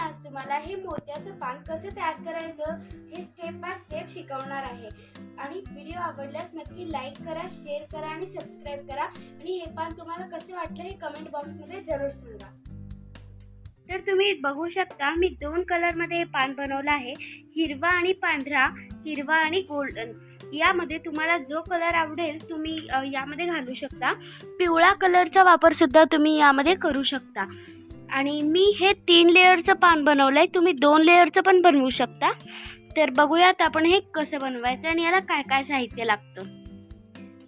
आज तुम्हाला हे मोत्याचं पान कसं तयार करायचं हे स्टेप बाय स्टेप शिकवणार आहे। आणि व्हिडिओ आवडल्यास नक्की लाईक करा, शेअर करा आणि सबस्क्राईब करा। आणि हे पान तुम्हाला कसे वाटले हे कमेंट बॉक्समध्ये जरूर सांगा। तर तुम्ही बघू शकता मी दोन कलरमध्ये हे पान बनवलं आहे, हिरवा आणि पांढरा, हिरवा आणि गोल्डन। यामध्ये तुम्हाला जो कलर आवडेल तुम्ही यामध्ये घालू शकता। पिवळा कलरचा वापर सुद्धा तुम्ही यामध्ये करू शकता। आणि मी हे 3 लेयरचं पान बनवलंय, तुम्ही 2 लेयरचं पण बनवू शकता। तर बघूयात आपण हे कसं बनवायचं आणि याला काय काय साहित्य लागतं।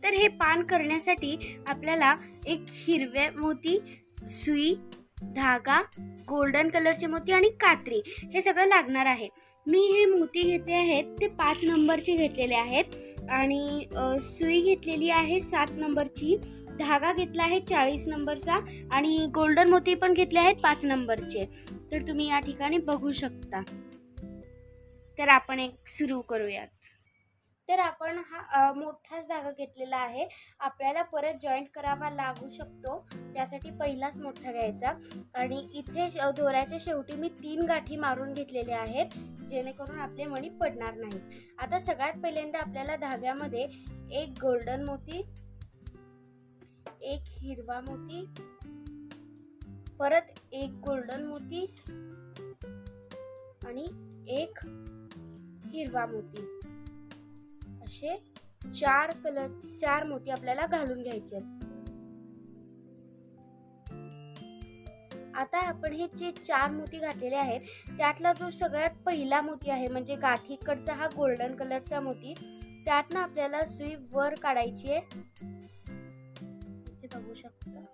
तर हे पान करण्यासाठी आपल्याला एक हिरवे मोती, सुई, धागा, गोल्डन कलरचे मोती आणि कात्री हे सगळं लागणार आहे। मी हे मोती घेतले आहेत ते 5 नंबरचे घेतलेले आहेत आणि सुई घेतलेली आहे 7 नंबरची, धागा घेतला आहे 40 नंबरचा आणि गोल्डन मोती पण घेतले आहेत 5 नंबरचे। तर तुम्ही या ठिकाणी बघू शकता। तर आपण एक सुरू करूयात। तर आपण हा मोठाच धागा घेतलेला आहे, आपल्याला परत जॉईंट करावा लागू शकतो, त्यासाठी पहिलाच मोठा घ्यायचा। आणि इथे दोऱ्याच्या शेवटी मी 3 गाठी मारून घेतलेल्या आहेत, जेणेकरून आपले मणी पडणार नाहीत। आता सगळ्यात पहिल्यांदा आपल्याला धाग्यामध्ये एक गोल्डन मोती, एक हिरवा मोती, परत एक गोल्डन मोती आणि एक हिरवा मोती, असे 4 मोती आपल्याला घालून घ्यायचे आहेत। आता आपण हे जे 4 मोती घातलेले आहेत त्यातला जो सगळ्यात पहिला मोती आहे म्हणजे गाठीकडचा हा गोल्डन कलरचा मोती, त्यातनं आपल्याला सुई वर काढायची आहे। इथे बघू शकता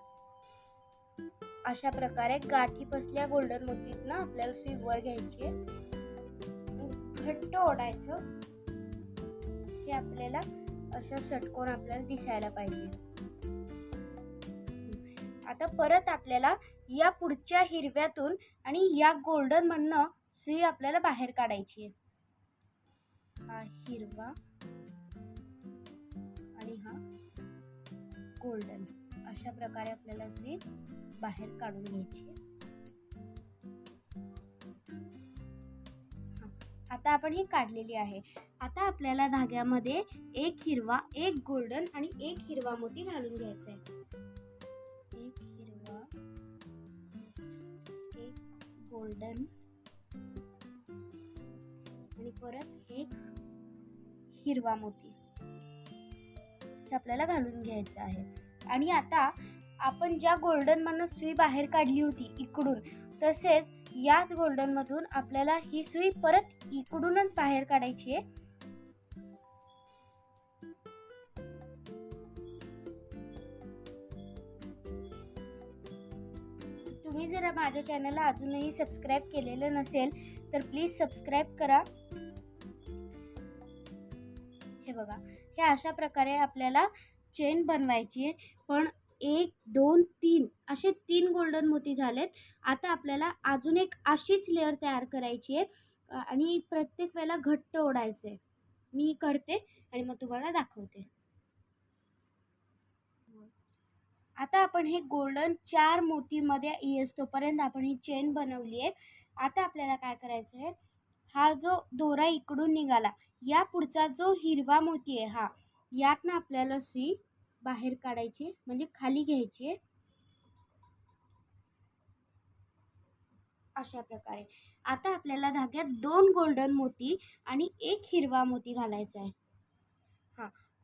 अशा प्रकारे गाठी बसल्या गोल्डन मोतीतनं आपल्याला सुई वर घ्यायची आहे, घट्ट ओढायचं। हे आपल्याला असं षटकोन आपल्याला दिसायला पाहिजे। आता परत आपल्याला या पुढच्या हिरव्यातून आणि या गोल्डन मधनं सुई आपल्याला बाहेर काढायची आहे। हा हिरवा आणि हा गोल्डन, अशा प्रकारे आपल्याला सुई बाहेर काढून घ्यायची आहे। आता आपण ही काढलेली आहे। आता आपल्याला धाग्यामध्ये एक हिरवा, एक गोल्डन आणि एक हिरवा मोती घालून घ्यायचा आहे। एक हिरवा, एक गोल्डन आणि परत एक हिरवा मोती आपल्याला घालून घ्यायचं आहे। आणि आता आपण ज्या गोल्डन मधून सुई बाहेर काढली होती इकडून, तसेच याच गोल्डन मधून आपल्याला ही सुई परत इकडूनच बाहेर काढायची आहे। तुम्ही जर माझ्या चॅनलला अजूनही सबस्क्राईब केलेलं नसेल तर प्लीज सबस्क्राईब करा। हे बघा, हे अशा प्रकारे आपल्याला चेन बनवायची आहे। पण 1 2 3 असे 3 गोल्डन मोती झालेत। आता आपल्याला अजून एक अशीच लेअर तयार करायची आहे आणि प्रत्येक वेळेला घट्ट ओढायचं आहे। मी करते आणि मग तुम्हाला दाखवते। आता आपण हे गोल्डन 4 मोतीमध्ये येईस्तोपर्यंत आपण ही चेन बनवली आहे। आता आपल्याला काय करायचं आहे, हा जो दोरा इकडून निघाला, या पुढचा जो हिरवा मोती आहे हा, यातनं आपल्याला सुई बाहेर काढायची म्हणजे खाली घ्यायची आहे अशा प्रकारे। आता आपल्याला धाग्यात 2 गोल्डन मोती आणि एक हिरवा मोती घालायचा आहे।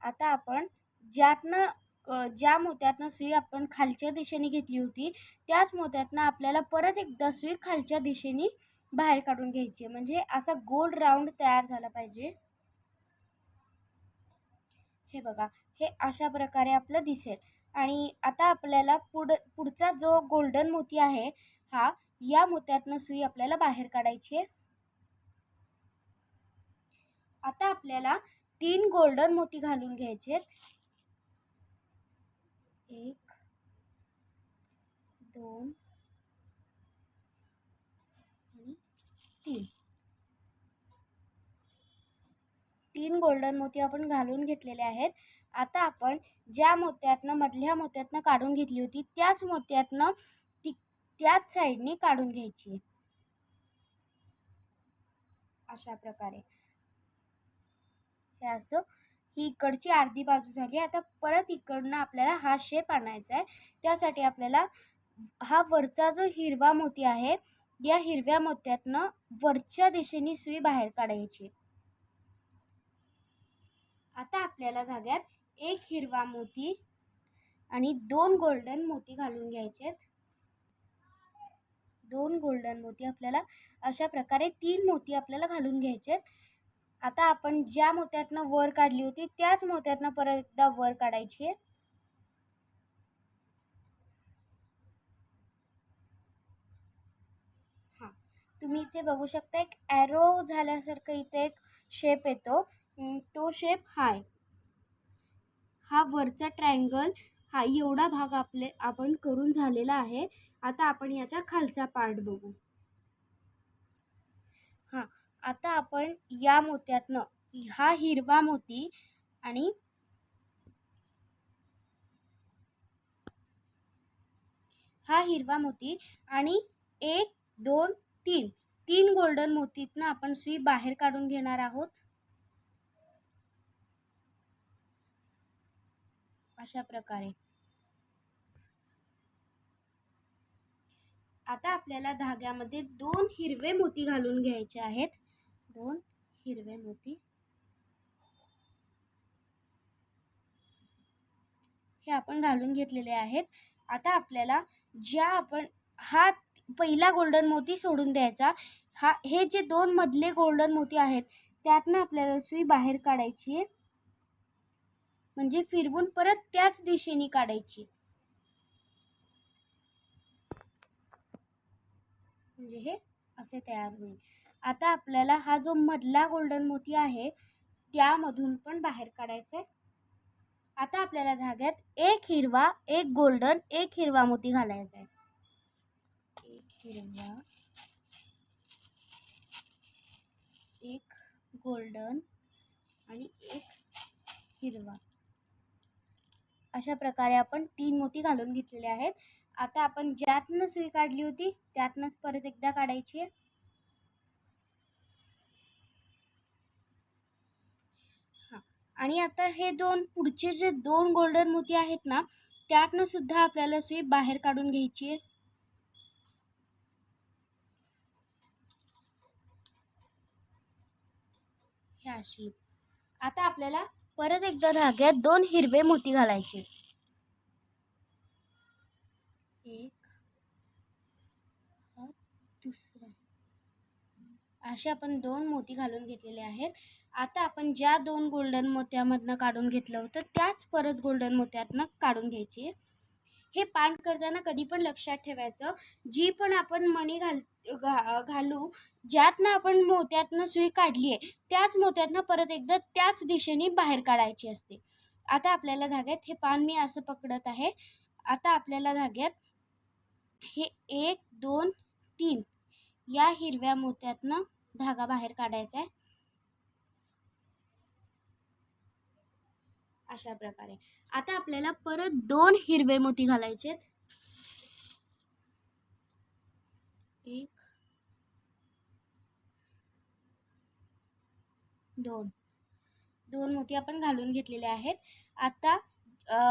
आता आपण ज्या मोत्यातनं सुई आपण खालच्या दिशेने घेतली होती त्याच मोत्यातनं आपल्याला परत एकदा सुई खालच्या दिशेने बाहेर काढून घ्यायची आहे, म्हणजे असा गोल राऊंड तयार झाला पाहिजे। हे बघा, हे अशा प्रकारे आपलं दिसेल। आणि आता आपल्याला पुढचा जो गोल्डन मोती आहे हा, या मोत्यातनं सुई आपल्याला बाहेर काढायची आहे। आता आपल्याला 3 गोल्डन मोती घालून घ्यायचे आहेत। 1 2 आणि 3 गोल्डन मोती आपण घालून घेतलेले आहेत। आता आपण ज्या मोत्यातनं मधल्या मोत्यातनं काढून घेतली होती त्याच मोत्यातनं त्याच साईडने काढून घ्यायची आहे। अशा प्रकारे हे असं ही इकडची अर्धी बाजू झाली. आता परत इकडनं आपल्याला हा शेप आणायचा आहे. त्यासाठी आपल्याला हा वरचा जो हिरवा मोती आहे, या हिरव्या मोत्यातनं वरच्या दिशेने सुई बाहेर काढायची. आता आपल्याला धाग्यात एक हिरवा मोती आणि 2 गोल्डन मोती घालून घ्यायचे. 2 गोल्डन मोती आपल्याला अशा प्रकारे 3 मोती आपल्याला घालून घ्यायचे. आता आपण ज्या मोत्यातनं वर काढली होती त्याच मोत्यातनं परत एकदा वर काढायची. हां, तुम्ही इथे बघू शकता एक ॲरो झाल्यासारखं इथे एक शेप येतो. तो शेप हा आहे. हा वरचा ट्रायंगल हा एवढा भाग आपण करून झालेला आहे. आता आपण याचा खालचा पार्ट बघू. हां, आता आपण या मोत्यातनं हा हिरवा मोती आणि हा हिरवा मोती आणि 1, 2, 3 गोल्डन मोतीतनं आपण सुई बाहेर काढून घेणार आहोत. अशा प्रकारे. आता आपल्याला धाग्यामध्ये 2 हिरवे मोती घालून घ्यायचे आहेत. 2 हिरवे मोती हे आपण घालून घेतलेले आहेत. आता आपल्याला हा पहिला गोल्डन मोती सोडून द्यायचा. हे जे 2 मधले गोल्डन मोती आहेत त्यातनं आपल्याला सुई बाहेर काढायची आहे. म्हणजे फिरवून परत त्याच दिशेने काढायची. म्हणजे हे असे तयार होईल. आता आपल्याला हा जो मधला गोल्डन मोती आहे त्यामधून पण बाहेर काढायचा आहे. आता आपल्याला धाग्यात एक हिरवा, एक गोल्डन, एक हिरवा मोती घालायचा आहे. एक हिरवा, एक गोल्डन आणि एक हिरवा. अशा प्रकारे आपण 3 मोती घालून घेतलेले आहेत. आता आपण ज्यातनं सुई काढली होती त्यातनंच परत एकदा काढायची आहे. हां, आणि आता हे पुढचे जे 2 गोल्डन मोती आहेत ना त्यातनं सुद्धा आपल्याला सुई बाहेर काढून घ्यायची आहे. हे अशी. आता आपल्याला परत एकदा धाग्यात 2 हिरवे मोती घालायचे. एक, दुसरा. असे आपण 2 मोती घालून घेतलेले आहेत. आता आपण ज्या 2 गोल्डन मोत्यामधनं काढून घेतलं होतं त्याच परत गोल्डन मोत्यातनं काढून घ्यायची. हे पान करताना कधी पण लक्षात ठेवायचं, जी पण आपण मणी घालू ज्यातनं आपण मोत्यातनं सुई काढली आहे त्याच मोत्यातनं परत एकदा त्याच दिशेने बाहेर काढायची असते. आता आपल्याला धाग्यात हे पान मी असं पकडत आहे. आता आपल्याला धाग्यात हे 1, 2, 3 या हिरव्या मोत्यातनं धागा बाहेर काढायचा आहे. अशा प्रकारे. आता आपल्याला परत 2 हिरवे मोती घालायचे. 1, 2 मोती आपण घालून घेतलेले आहेत. आता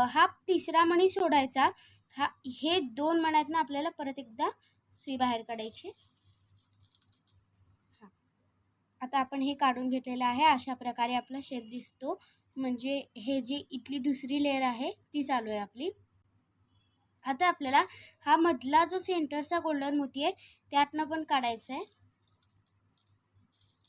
हा तिसरा मणी सोडायचा. हे 2 मण्यातनं आपल्याला परत एकदा सुई बाहेर काढायची. आता आपण हे काढून घेतलेलं आहे. अशा प्रकारे आपला शेप दिसतो. म्हणजे हे जी इथली दुसरी लेयर आहे ती चालू आहे आपली. आता आपल्याला हा मधला जो सेंटरचा गोल्डन मोती आहे त्यातनं पण काढायचा आहे.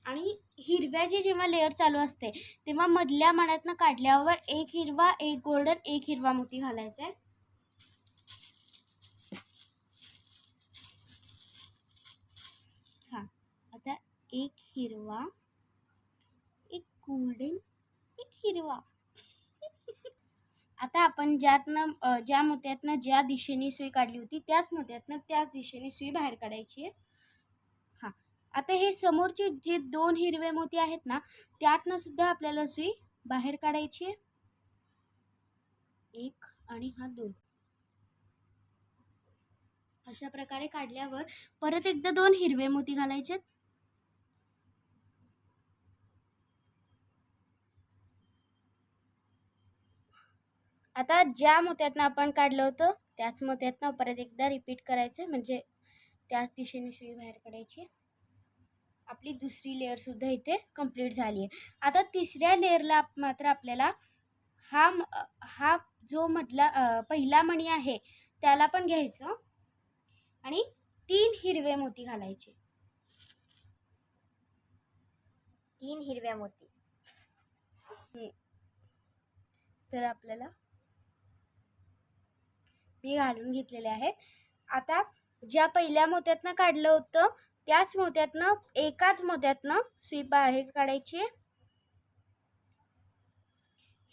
आणि हिरव्याची जेव्हा लेयर चालू असते तेव्हा मधल्या मण्यातनं काढल्यावर एक हिरवा, एक गोल्डन, एक हिरवा मोती घालायचा आहे. हां, आता एक हिरवा, एक गोल्डन, एक हिरवा. आता आपण ज्या मोत्यातनं ज्या दिशेने सुई काढली होती त्याच मोत्यातनं त्याच दिशेने सुई बाहेर काढायची आहे. हां, आता हे समोरचे जे 2 हिरवे मोती आहेत ना त्यातनं सुद्धा आपल्याला सुई बाहेर काढायची आहे. 1 आणि हा 2. अशा प्रकारे काढल्यावर परत एकदा 2 हिरवे मोती घालायचे. आता ज्या मोत्यातनं आपण काढलं होतं त्याच मोत्यातनं परत एकदा रिपीट करायचं, म्हणजे त्याच दिशेने सुई बाहेर काढायची. आपली दुसरी लेअर सुद्धा इथे कंप्लीट झाली आहे. आता तिसऱ्या लेअरला मात्र आपल्याला हा जो मधला पहिला मणी आहे त्याला पण घ्यायचं आणि 3 हिरवे मोती घालायचे. 3 हिरव्या मोती. तर आपल्याला मी घालून घेतलेले आहेत. आता ज्या पहिल्या मोत्यातनं काढलं होतं त्याच मोत्यातनं एकाच मोत्यातनं सुई बाहेर काढायची.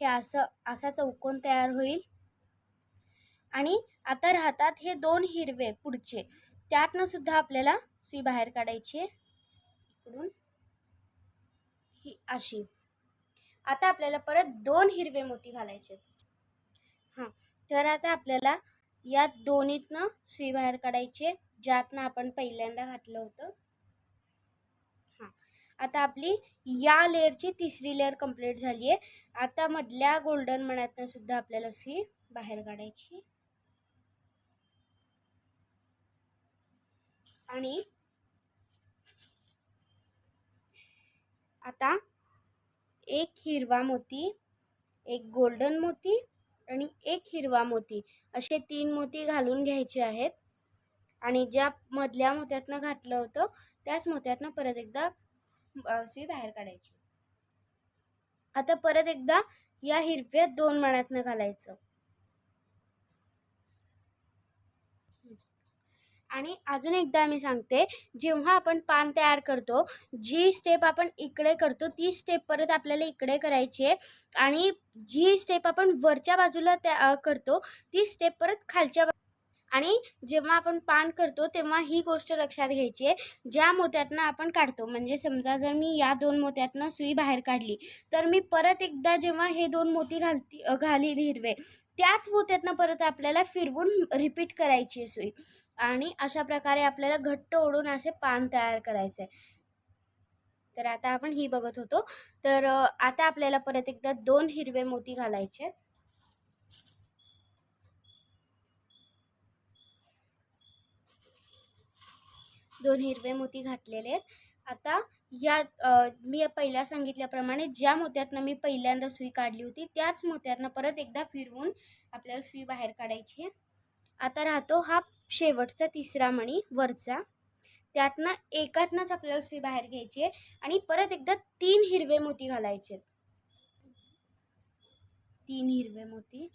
हे असा चौकोन तयार होईल. आणि आता राहतात हे 2 हिरवे पुढचे, त्यातनं सुद्धा आपल्याला सुई बाहेर काढायची आहे इकडून ही अशी. आता आपल्याला परत 2 हिरवे मोती घालायचे. तर आता आपल्याला या दोन्हीतनं सुई बाहेर काढायची, ज्यातनं आपण पहिल्यांदा घातलं होतं. आता आपली या लेअरची तिसरी लेअर कंप्लीट झाली आहे. आता मधल्या गोल्डन मण्यातनं सुद्धा आपल्याला सुई बाहेर काढायची आणि आता एक हिरवा मोती, एक गोल्डन मोती आणि एक हिरवा मोती असे 3 मोती घालून घ्यायचे आहेत. आणि ज्या मधल्या मोत्यातनं घातलं होतं त्याच मोत्यातनं परत एकदा सुई बाहेर काढायची. आता परत एकदा या हिरव्या 2 मण्यातनं घालायचं आणि अजून एकदा मी सांगते, जेव्हा आपण पान तयार करतो जी स्टेप आपण इकडे करतो ती स्टेप परत आपल्याला इकडे करायची आहे आणि जी स्टेप आपण वरच्या बाजूला करतो ती स्टेप परत खालच्या आणि जेव्हा आपण पान करतो तेव्हा ही गोष्ट लक्षात घ्यायची आहे, ज्या मोत्यातनं आपण काढतो, म्हणजे समजा जर मी या 2 मोत्यातनं सुई बाहेर काढली तर मी परत एकदा जेव्हा हे 2 मोती घालीन हिरवे त्याच मोत्यातनं परत आपल्याला फिरवून रिपीट करायची आहे सुई आणि अशा प्रकारे आपल्याला घट्ट ओढून असे पान तयार करायचे. तर आता आपण ही बघत होतो. तर आता आपल्याला परत एकदा 2 हिरवे मोती घालायचे. 2 हिरवे मोती घातलेले आहेत. आता या मी पहिल्या सांगितल्याप्रमाणे ज्या मोत्यातनं मी पहिल्यांदा सुई काढली होती त्याच मोत्यातनं परत एकदा फिरवून आपल्याला सुई बाहेर काढायची. आता राहतो हा शेवटचा तिसरा मणी वरचा, त्यातनं एकातनंच आपल्याला सुई बाहेर घ्यायची आहे आणि परत एकदा 3 हिरवे मोती घालायचे. 3 हिरवे मोती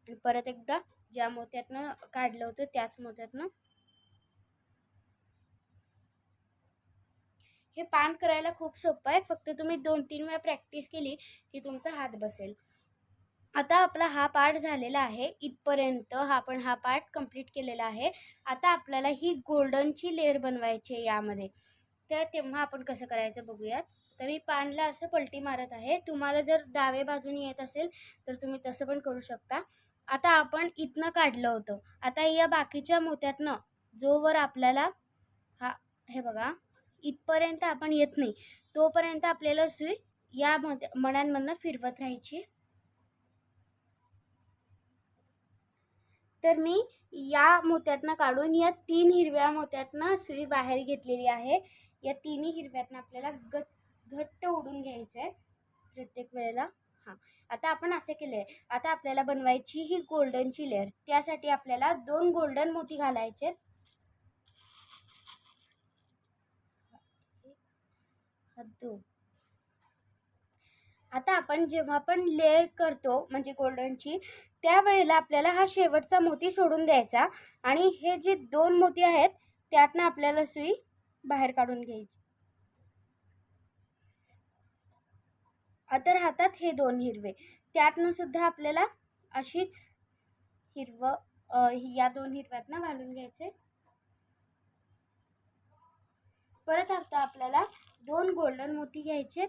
आणि परत एकदा ज्या मोत्यातनं काढलं होतं त्याच मोत्यातनं. हे पान करायला खूप सोपं आहे, फक्त तुम्ही 2-3 वेळा प्रॅक्टिस केली की तुमचा हात बसेल. आता आपला हा पार्ट झालेला आहे. इथपर्यंत आपण हा पार्ट कंप्लीट केलेला आहे. आता आपल्याला ही गोल्डनची लेअर बनवायची आहे यामध्ये. तर तेव्हा आपण कसं करायचं बघूयात. तर मी पानला असं पलटी मारत आहे. तुम्हाला जर डावे बाजूने येत असेल तर तुम्ही तसं पण करू शकता. आता आपण इथनं काढलं होतं. आता या बाकीच्या मोत्यातनं जोवर आपल्याला हे बघा इथपर्यंत आपण येत नाही तोपर्यंत आपल्याला सुई या मण्यांमधनं फिरवत राहायची. तर मी या मोत्यातनं काढून या 3 हिरव्या मोत्यातनं सुई बाहेर घेतलेली आहे. या 3ही हिरव्यातनं आपल्याला घट्ट ओढून घ्यायचं आहे प्रत्येक वेळेला. आता आपण असे केले आहे. आता आपल्याला बनवायची ही गोल्डनची लेअर. त्यासाठी आपल्याला 2 गोल्डन मोती घालायचे. आता आपण जेव्हा आपण लेअर करतो म्हणजे गोल्डनची त्यावेळेला आपल्याला हा शेवटचा मोती सोडून द्यायचा आणि हे जे 2 मोती आहेत त्यातनं आपल्याला सुई बाहेर काढून घ्यायची. आता राहतात हे 2 हिरवे, त्यातनं सुद्धा आपल्याला अशीच या 2 हिरव्यातनं घालून घ्यायचे. परत आता आपल्याला 2 गोल्डन मोती घ्यायचे.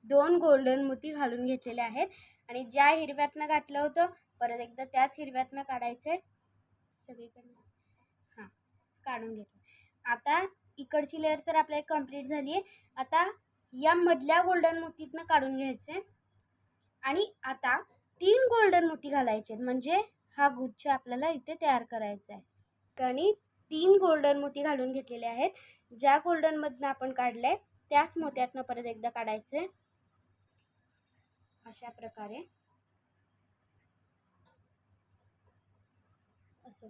2 गोल्डन मोती घालून घेतलेले आहेत आणि ज्या हिरव्यातनं घातलं होतं परत एकदा त्याच हिरव्यातनं काढायचं आहे. सगळीकडनं काढून घेतो. आता इकडची लेअर तर आपल्याला कंप्लीट झाली आहे. आता या मधल्या गोल्डन मोतीतनं काढून घ्यायचे आणि आता 3 गोल्डन मोती घालायचे, म्हणजे हा गुच्छ आपल्याला इथे तयार करायचा आहे. आणि 3 गोल्डन मोती घालून घेतलेले आहेत. ज्या गोल्डन मधनं आपण काढलंय त्याच मोत्यातनं परत एकदा काढायचे अशा प्रकारे, असं.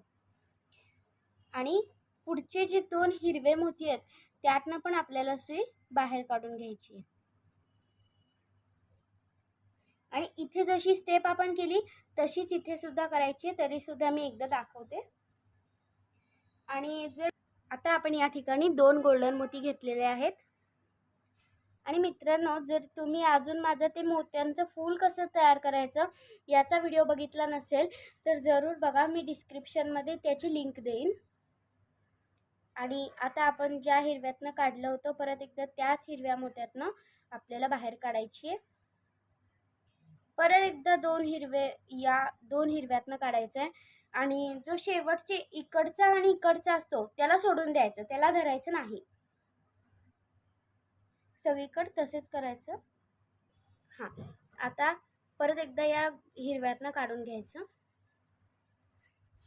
आणि पुढचे जे 2 हिरवे मोती आहेत त्यातनं पण आपल्याला सुई बाहेर काढून घ्यायची आहे. आणि इथे जशी स्टेप आपण केली तशीच इथे सुद्धा करायची, तरी सुद्धा मी एकदा दाखवते. आणि जर आता आपण या ठिकाणी 2 गोल्डन मोती घेतलेले आहेत. आणि मित्रांनो, जर तुम्ही अजून माझं ते मोत्यांचं फूल कसं तयार करायचं याचा व्हिडिओ बघितला नसेल तर जरूर बघा, मी डिस्क्रिप्शनमध्ये त्याची लिंक देईन. आणि आता आपण ज्या हिरव्यातनं काढलं होतं परत एकदा त्याच हिरव्या मोत्यातनं आपल्याला बाहेर काढायची आहे. परत एकदा 2 हिरव्यातनं काढायचं आहे. आणि जो शेवटचे इकडचा आणि इकडचा असतो त्याला सोडून द्यायचं, त्याला धरायचं नाही. सगळीकडे तसेच करायचं. हां, आता परत एकदा या हिरव्यातनं काढून घ्यायचं.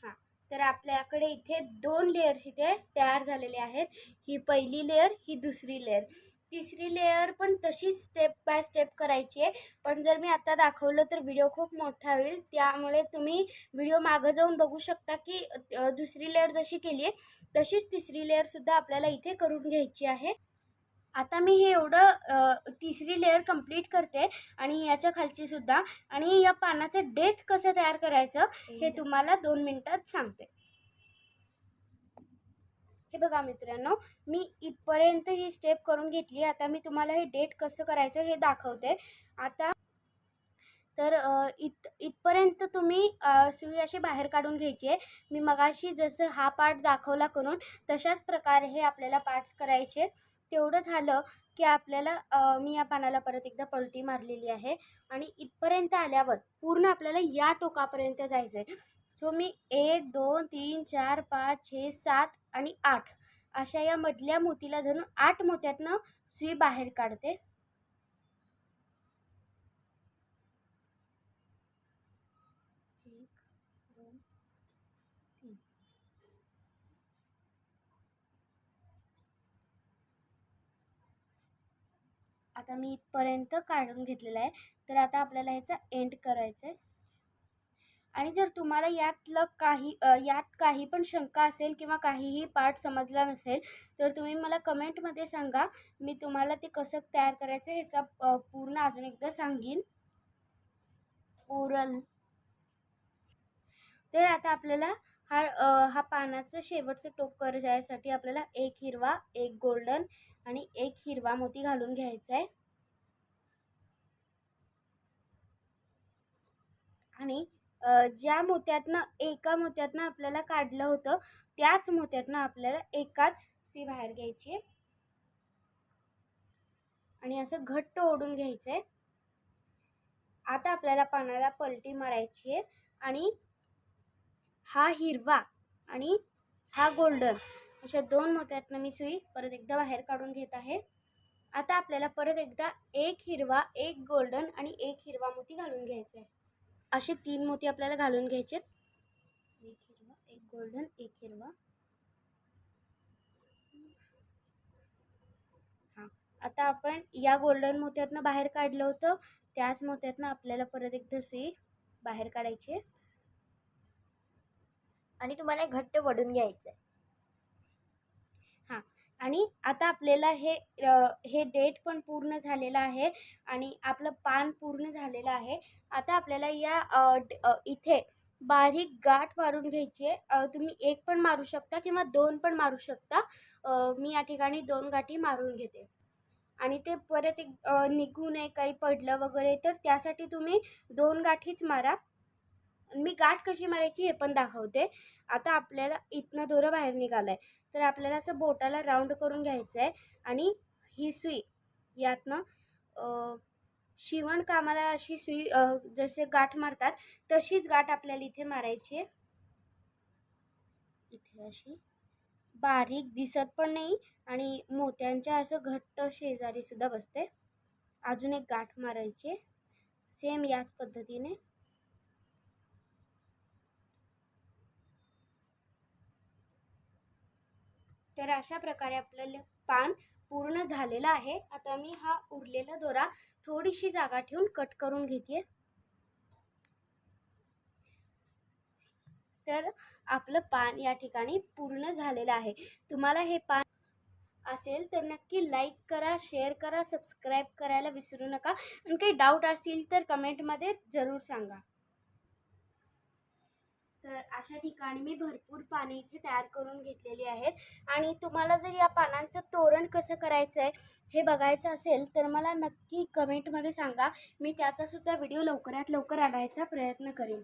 हां, तर आपल्याकडे इथे 2 लेयर्स इथे तयार झालेले आहेत. ही पहिली लेयर, ही दुसरी लेयर. तिसरी लेयर पण तशीच स्टेप बाय स्टेप करायची आहे. पण जर मी आता दाखवलं तर व्हिडिओ खूप मोठा होईल, त्यामुळे तुम्ही व्हिडिओ मागं जाऊन बघू शकता की दुसरी लेयर जशी केली आहे तशीच तिसरी लेयरसुद्धा आपल्याला इथे करून घ्यायची आहे. आता मी हे एवढं तिसरी लेयर कंप्लीट करते आणि याच्या खालची सुद्धा. आणि या पानाचं डेट कसं तयार करायचं हे तुम्हाला 2 मिनिटात सांगते. हे बघा मित्रांनो, मी इथपर्यंत ही स्टेप करून घेतली. आता मी तुम्हाला हे डेट कसं करायचं हे दाखवते. आता तर इथपर्यंत तुम्ही सुई अशी बाहेर काढून घ्यायची आहे. मी मगाशी जसं हा पार्ट दाखवला करून तशाच प्रकारे हे आपल्याला पार्ट्स करायचे. तेवढं झालं की आपल्याला मी या पानाला परत एकदा पलटी मारलेली आहे. आणि इथपर्यंत आल्यावर पूर्ण आपल्याला या टोकापर्यंत जायचं आहे. सो मी 1 2 3 4 5 6 7 आणि 8 अशा या मधल्या मोतीला धरून 8 मोत्यातनं सुई बाहेर काढते. 1 2 3. आता मी इथपर्यंत काढून घेतलेलं आहे. तर आता आपल्याला ह्याचा एंड करायचं आहे. आणि जर तुम्हाला यात काही पण शंका असेल किंवा काहीही पार्ट समजला नसेल तर तुम्ही मला कमेंटमध्ये सांगा. मी तुम्हाला ते कसं तयार करायचं ह्याचा पूर्ण अजून एकदा सांगीन. ओरल. तर आता आपल्याला हा पानाचं शेवटचं टोक करायसाठी आपल्याला 1 हिरवा, 1 गोल्डन आणि 1 हिरवा मोती घालून घ्यायचा आहे. आणि ज्या मोत्यातनं एका मोत्यातनं आपल्याला काढलं होतं त्याच मोत्यातनं आपल्याला एकाच सुई बाहेर घ्यायची आहे आणि असं घट्ट ओढून घ्यायचं आहे. आता आपल्याला पानाला पलटी मारायची आहे आणि हा हिरवा आणि हा गोल्डन अशा 2 मोत्यातनं मी सुई परत एकदा बाहेर काढून घेत आहे. आता आपल्याला परत एकदा 1 हिरवा, 1 गोल्डन आणि 1 हिरवा मोती घालून घ्यायचा आहे. असे 3 मोती आपल्याला घालून घ्यायचे. 1 हिरवा, 1 गोल्डन, 1 हिरवा. हां, आता आपण या गोल्डन मोत्यातनं बाहेर काढलं होतं त्याच मोत्यातनं आपल्याला परत एकदा सुई बाहेर काढायची आहे. आणि तुम्हाला घट्ट वडून घ्यायचं आहे. हां, आणि आता आपल्याला हे डेट पण पूर्ण झालेलं आहे आणि आपलं पान पूर्ण झालेलं आहे. आता आपल्याला इथे बारीक गाठ मारून घ्यायची आहे. तुम्ही 1 पण मारू शकता किंवा 2 पण मारू शकता. मी या ठिकाणी 2 गाठी मारून घेते. आणि ते परत निघू नये, काही पडलं वगैरे तर त्यासाठी तुम्ही 2 गाठीच मारा. मी गाठ कशी मारायची हे पण दाखवते. आता आपल्याला इथनं दोरा बाहेर निघाला आहे तर आपल्याला असं बोटाला राऊंड करून घ्यायचं आहे आणि ही सुई यातनं शिवणकामाला अशी सुई जसे गाठ मारतात तशीच गाठ आपल्याला इथे मारायची आहे. इथे अशी बारीक दिसत पण नाही आणि मोत्यांच्या असं घट्ट शेजारी सुद्धा बसते. अजून एक गाठ मारायची आहे सेम याच पद्धतीने. तर अशा प्रकारे आपलं पान पूर्ण झालेलं आहे. आता मी हा उरलेला दोरा थोडीशी जागा ठेवून कट करून घेते. तर आपलं पान या ठिकाणी पूर्ण झालेलं आहे. तुम्हाला हे पान असेल तर नक्की लाईक करा, शेअर करा, सबस्क्राईब करायला विसरू नका. आणि काही डाऊट असतील तर कमेंटमध्ये जरूर सांगा. तर अशा ठिकाणी मी भरपूर पाने इथे तयार करून घेतलेली आहेत. आणि तुम्हाला जर या पानांचं तोरण कसं करायचं आहे हे बघायचं असेल तर मला नक्की कमेंटमध्ये सांगा. मी त्याचा सुद्धा व्हिडिओ लवकरात लवकर आणायचा प्रयत्न करेन.